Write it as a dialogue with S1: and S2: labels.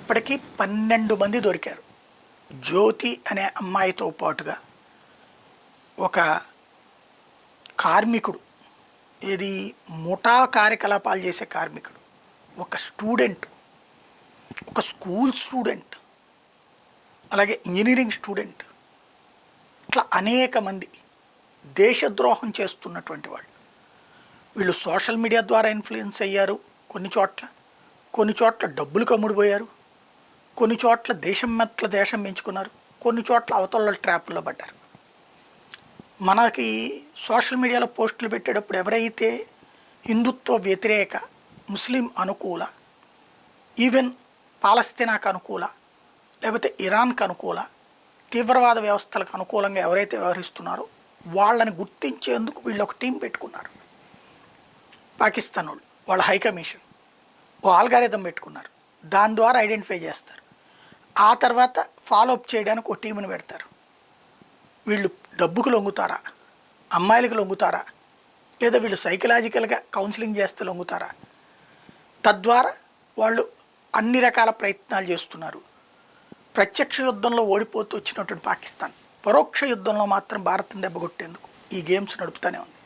S1: ఇప్పటికీ 12 మంది దొరికారు. జ్యోతి అనే అమ్మాయితో పాటుగా ఒక కార్మికుడు, ఇది ముఠా కార్యకలాపాలు చేసే కార్మికుడు, ఒక స్టూడెంట్, ఒక స్కూల్ స్టూడెంట్, అలాగే ఇంజనీరింగ్ స్టూడెంట్, ఇట్లా అనేక మంది దేశద్రోహం చేస్తున్నటువంటి వాళ్ళు. వీళ్ళు సోషల్ మీడియా ద్వారా ఇన్ఫ్లుయెన్స్ అయ్యారు కొన్ని చోట్ల డబ్బులు కమ్ముడిపోయారు, కొన్ని చోట్ల దేశం పెంచుకున్నారు, కొన్ని చోట్ల అవతల ట్రాప్లో పడ్డారు. మనకి సోషల్ మీడియాలో పోస్టులు పెట్టేటప్పుడు ఎవరైతే హిందుత్వ వ్యతిరేక, ముస్లిం అనుకూల, ఈవెన్ పాలస్తీనాకు అనుకూల, లేకపోతే ఇరాన్కు అనుకూల, తీవ్రవాద వ్యవస్థలకు అనుకూలంగా ఎవరైతే వ్యవహరిస్తున్నారో వాళ్ళని గుర్తించేందుకు వీళ్ళు ఒక టీం పెట్టుకున్నారు. పాకిస్తాన్ వాళ్ళు, వాళ్ళ హైకమిషన్ ఓ ఆల్గారిథం పెట్టుకున్నారు. దాని ద్వారా ఐడెంటిఫై చేస్తారు. ఆ తర్వాత ఫాలోఅప్ చేయడానికి ఒక టీంని పెడతారు. వీళ్ళు డబ్బుకు లొంగుతారా, అమ్మాయిలకు లొంగుతారా, లేదా వీళ్ళు సైకలాజికల్గా కౌన్సిలింగ్ చేస్తే లొంగుతారా, తద్వారా వాళ్ళు అన్ని రకాల ప్రయత్నాలు చేస్తున్నారు. ప్రత్యక్ష యుద్ధంలో ఓడిపోతూ వచ్చినటువంటి పాకిస్తాన్ పరోక్ష యుద్ధంలో మాత్రం భారత్ని దెబ్బకొట్టేందుకు ఈ గేమ్స్ నడుపుతూనే ఉంది.